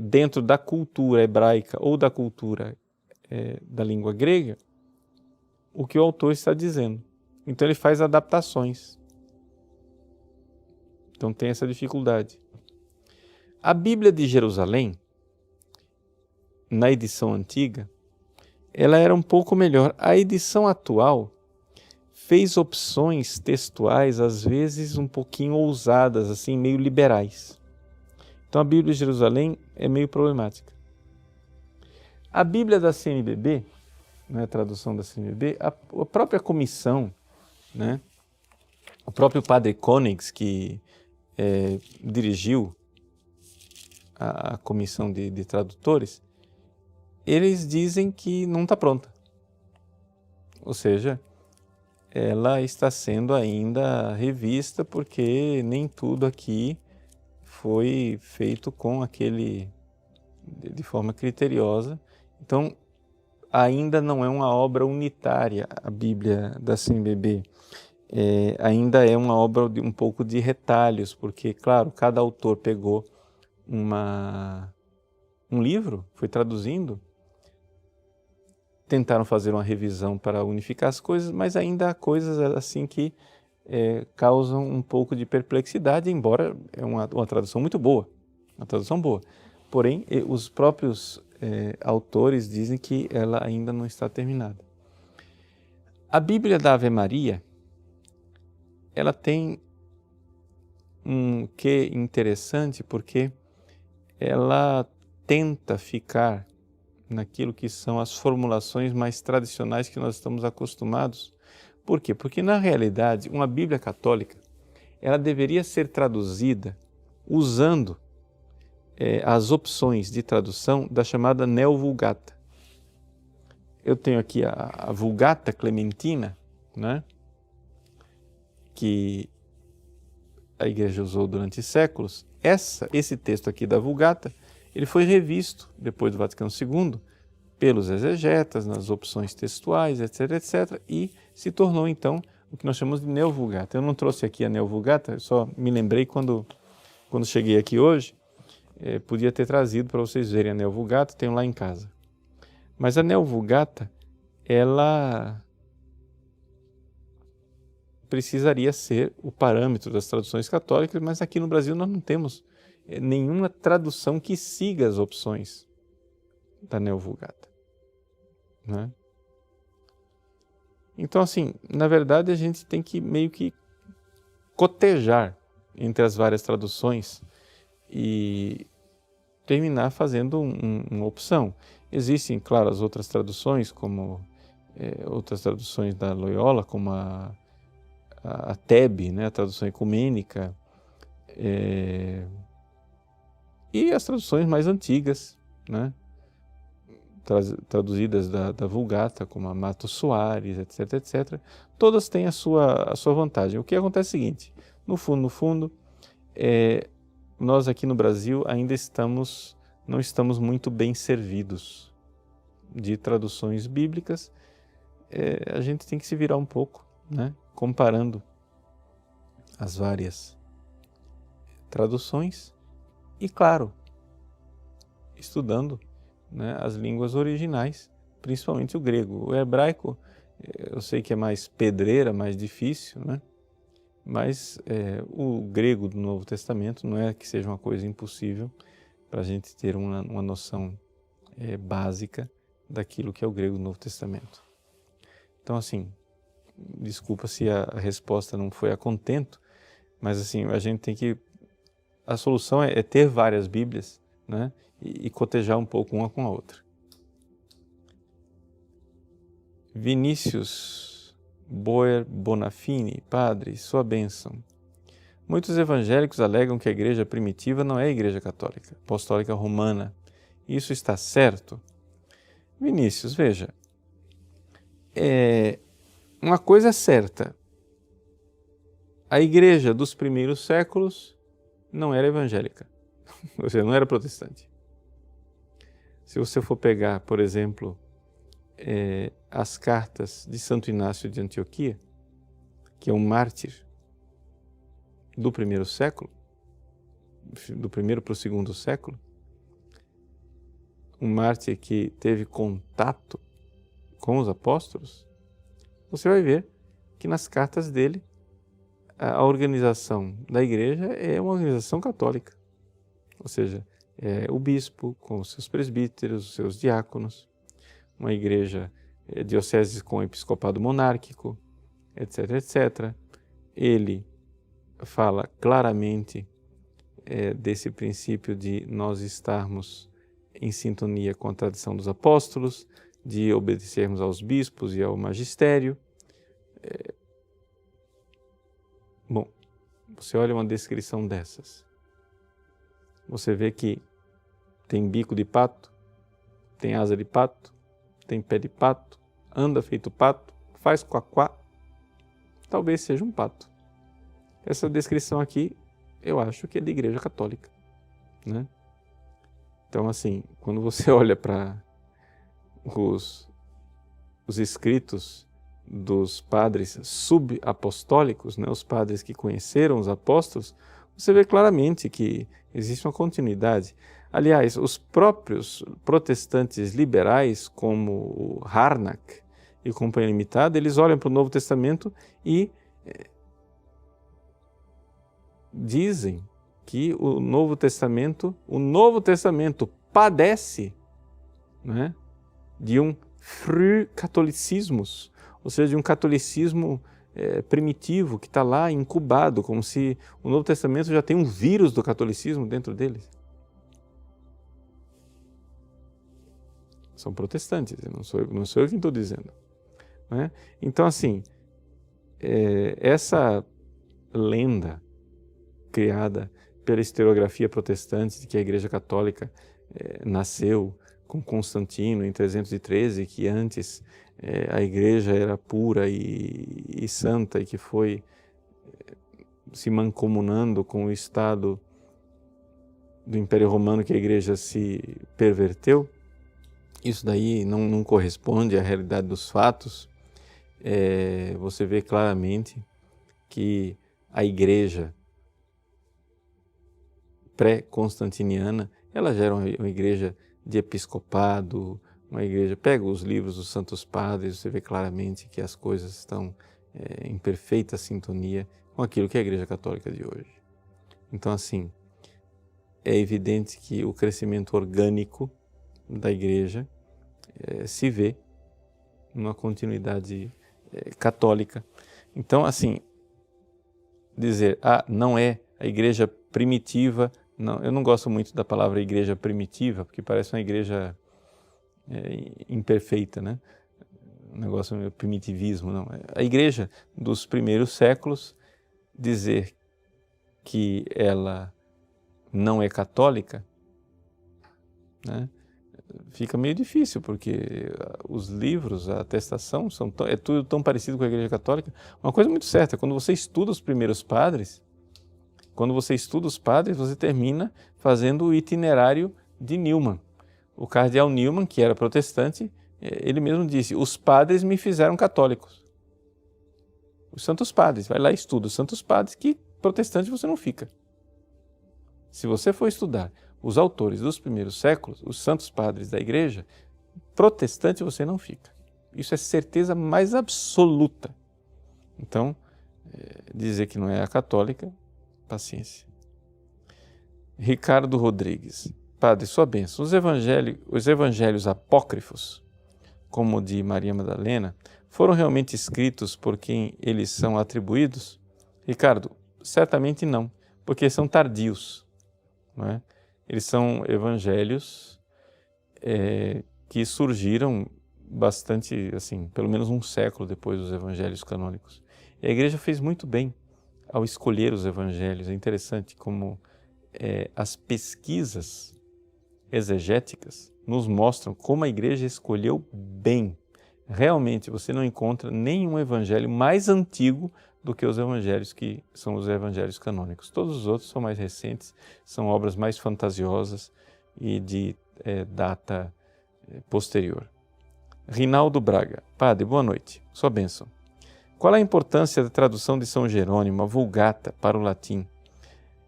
dentro da cultura hebraica ou da cultura da língua grega o que o autor está dizendo. Então ele faz adaptações. Então tem essa dificuldade. A Bíblia de Jerusalém, na edição antiga, ela era um pouco melhor. A edição atual fez opções textuais, às vezes um pouquinho ousadas, assim, meio liberais. Então a Bíblia de Jerusalém é meio problemática. A Bíblia da CNBB, né, a tradução da CNBB, a própria comissão, né, o próprio padre Koenigs, que dirigiu a comissão de tradutores, eles dizem que não está pronta. Ou seja, ela está sendo ainda revista porque nem tudo aqui foi feito com de forma criteriosa. Então, ainda não é uma obra unitária a Bíblia da CNBB. Ainda é uma obra de um pouco de retalhos, porque, claro, cada autor pegou um livro, foi traduzindo, tentaram fazer uma revisão para unificar as coisas, mas ainda há coisas assim que causam um pouco de perplexidade, embora é uma tradução muito boa, uma tradução boa. Porém, os próprios autores dizem que ela ainda não está terminada. A Bíblia da Ave Maria, ela tem um quê interessante, porque ela tenta ficar naquilo que são as formulações mais tradicionais que nós estamos acostumados. Por quê? Porque, na realidade, uma Bíblia católica, ela deveria ser traduzida usando as opções de tradução da chamada Neo-Vulgata. Eu tenho aqui a Vulgata Clementina, né, que a Igreja usou durante séculos. Esse texto aqui da Vulgata, ele foi revisto depois do Vaticano II pelos exegetas, nas opções textuais, etc., etc., e se tornou, então, o que nós chamamos de Neo-Vulgata. Eu não trouxe aqui a Neo-Vulgata, eu só me lembrei quando cheguei aqui hoje, podia ter trazido para vocês verem a Neo-Vulgata, tenho lá em casa. Mas a Neo-Vulgata, ela precisaria ser o parâmetro das traduções católicas, mas aqui no Brasil nós não temos nenhuma tradução que siga as opções da Neo-Vulgata, né? Então, assim, na verdade a gente tem que meio que cotejar entre as várias traduções e terminar fazendo uma opção. Existem, claro, as outras traduções, como outras traduções da Loyola, como a TEB, né, a tradução ecumênica, e as traduções mais antigas, né, traduzidas da Vulgata, como a Mato Soares, etc, etc. Todas têm a sua vantagem. O que acontece é o seguinte: no fundo, nós aqui no Brasil ainda não estamos muito bem servidos de traduções bíblicas. A gente tem que se virar um pouco, né, comparando as várias traduções e, claro, estudando, né, as línguas originais, principalmente o grego. O hebraico, eu sei que é mais pedreira, mais difícil, né? Mas o grego do Novo Testamento não é que seja uma coisa impossível para a gente ter uma noção básica daquilo que é o grego do Novo Testamento. Então, assim, desculpa se a resposta não foi a contento, mas assim, a gente tem que... A solução é ter várias Bíblias, né, e cotejar um pouco uma com a outra. Vinícius Boer Bonafini, padre, sua bênção. Muitos evangélicos alegam que a igreja primitiva não é a igreja católica, apostólica romana. Isso está certo? Vinícius, veja, uma coisa é certa: a igreja dos primeiros séculos não era evangélica, ou seja, não era protestante. Se você for pegar, por exemplo, as cartas de Santo Inácio de Antioquia, que é um mártir do primeiro século, do primeiro para o segundo século, um mártir que teve contato com os apóstolos, você vai ver que nas cartas dele a organização da igreja é uma organização católica, ou seja, o bispo com os seus presbíteros, os seus diáconos, uma igreja diocese com episcopado monárquico, etc, etc. Ele fala claramente desse princípio de nós estarmos em sintonia com a tradição dos apóstolos, de obedecermos aos bispos e ao magistério. Bom, você olha uma descrição dessas, você vê que tem bico de pato, tem asa de pato, tem pé de pato, anda feito pato, faz quaquá, talvez seja um pato. Essa descrição aqui, eu acho que é de igreja católica, né? Então, assim, quando você olha para os escritos dos padres subapostólicos, né, os padres que conheceram os apóstolos, você vê claramente que existe uma continuidade. Aliás, os próprios protestantes liberais, como o Harnack e Companhia Limitada, eles olham para o Novo Testamento e dizem que o Novo Testamento padece, né, de um Frühkatholicismus, ou seja, de um catolicismo primitivo que está lá incubado, como se o Novo Testamento já tem um vírus do catolicismo dentro dele. São protestantes, não sou eu quem estou dizendo, né? Então, assim, essa lenda criada pela historiografia protestante de que a Igreja Católica nasceu com Constantino em 313, que antes a Igreja era pura e santa e que foi se mancomunando com o Estado do Império Romano, que a Igreja se perverteu. Isso daí não corresponde à realidade dos fatos. Você vê claramente que a Igreja pré-constantiniana, ela já era uma igreja de episcopado, uma igreja, pega os livros dos Santos Padres, você vê claramente que as coisas estão em perfeita sintonia com aquilo que é a Igreja Católica de hoje. Então, assim, é evidente que o crescimento orgânico da igreja se vê numa continuidade católica. Então, assim, dizer, não é a igreja primitiva, não, eu não gosto muito da palavra igreja primitiva, porque parece uma igreja imperfeita, né? Um negócio meio primitivismo, não. A igreja dos primeiros séculos, dizer que ela não é católica, né? Fica meio difícil, porque os livros, a atestação, é tudo tão parecido com a Igreja Católica. Uma coisa muito certa, quando você estuda os primeiros padres, você termina fazendo o itinerário de Newman. O cardeal Newman, que era protestante, ele mesmo disse, os padres me fizeram católicos. Os santos padres, vai lá e estuda os santos padres, que protestante você não fica. Se você for estudar os autores dos primeiros séculos, os santos padres da igreja, protestante você não fica. Isso é certeza mais absoluta. Então, dizer que não é a católica, paciência. Ricardo Rodrigues. Padre, sua bênção. Os evangelhos apócrifos, como o de Maria Madalena, foram realmente escritos por quem eles são atribuídos? Ricardo, certamente não, porque são tardios. Não é? Eles são evangelhos que surgiram bastante, assim, pelo menos um século depois dos evangelhos canônicos. E a igreja fez muito bem ao escolher os evangelhos. É interessante como as pesquisas exegéticas nos mostram como a igreja escolheu bem. Realmente, você não encontra nenhum evangelho mais antigo do que os evangelhos que são os evangelhos canônicos. Todos os outros são mais recentes, são obras mais fantasiosas e de data posterior. Rinaldo Braga. Padre, boa noite. Sua bênção. Qual a importância da tradução de São Jerônimo, a Vulgata, para o latim?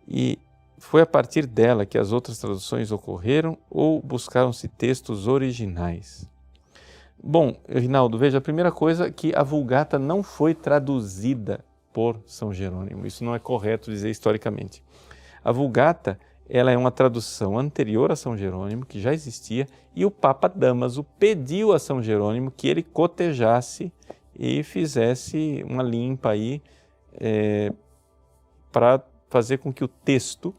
E foi a partir dela que as outras traduções ocorreram ou buscaram-se textos originais? Bom, Rinaldo, veja, a primeira coisa é que a Vulgata não foi traduzida por São Jerônimo. Isso não é correto dizer historicamente. A Vulgata, ela é uma tradução anterior a São Jerônimo, que já existia, e o Papa Dámaso pediu a São Jerônimo que ele cotejasse e fizesse uma limpa aí para fazer com que o texto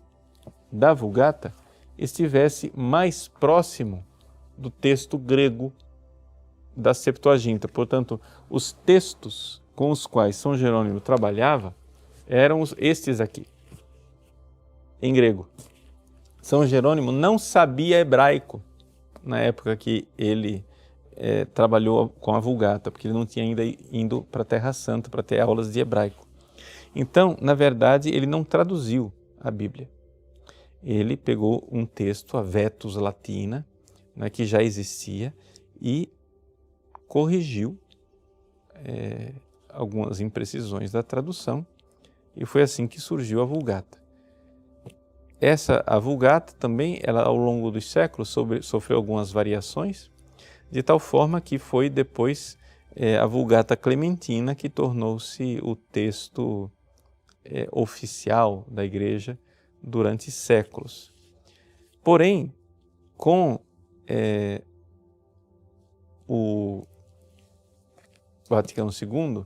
da Vulgata estivesse mais próximo do texto grego da Septuaginta. Portanto, os textos com os quais São Jerônimo trabalhava eram estes aqui, em grego. São Jerônimo não sabia hebraico na época que ele trabalhou com a Vulgata, porque ele não tinha ainda ido para a Terra Santa para ter aulas de hebraico. Então, na verdade, ele não traduziu a Bíblia. Ele pegou um texto, a Vetus Latina, né, que já existia, e corrigiu algumas imprecisões da tradução, e foi assim que surgiu a Vulgata. A Vulgata também, ela, ao longo dos séculos, sofreu algumas variações, de tal forma que foi depois a Vulgata Clementina que tornou-se o texto oficial da Igreja durante séculos. Porém, com o Vaticano II,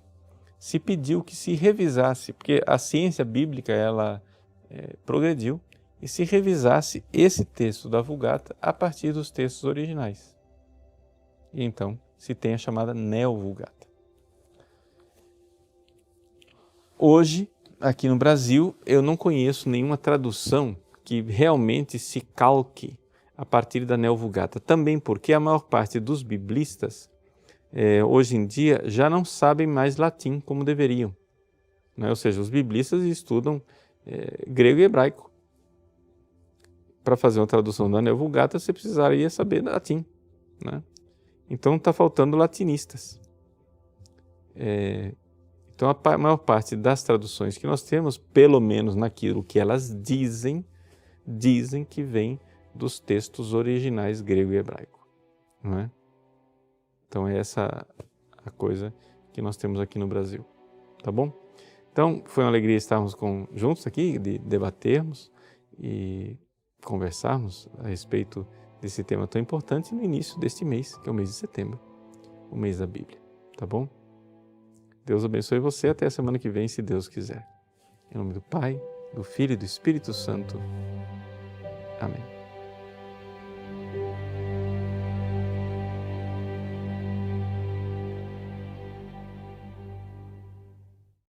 se pediu que se revisasse, porque a ciência bíblica ela progrediu, e se revisasse esse texto da Vulgata a partir dos textos originais. E então se tem a chamada Neo-Vulgata. Hoje, aqui no Brasil, eu não conheço nenhuma tradução que realmente se calque a partir da Neo-Vulgata. Também porque a maior parte dos biblistas, hoje em dia, já não sabem mais latim como deveriam. Né? Ou seja, os biblistas estudam grego e hebraico. Para fazer uma tradução da Neo-Vulgata, você precisaria saber latim. Né? Então, está faltando latinistas. Então, a maior parte das traduções que nós temos, pelo menos naquilo que elas dizem que vem dos textos originais grego e hebraico. Não é? Então é essa a coisa que nós temos aqui no Brasil, tá bom? Então foi uma alegria estarmos juntos aqui, de debatermos e conversarmos a respeito desse tema tão importante no início deste mês, que é o mês de setembro, o mês da Bíblia, tá bom? Deus abençoe você até a semana que vem, se Deus quiser. Em nome do Pai, do Filho e do Espírito Santo. Amém.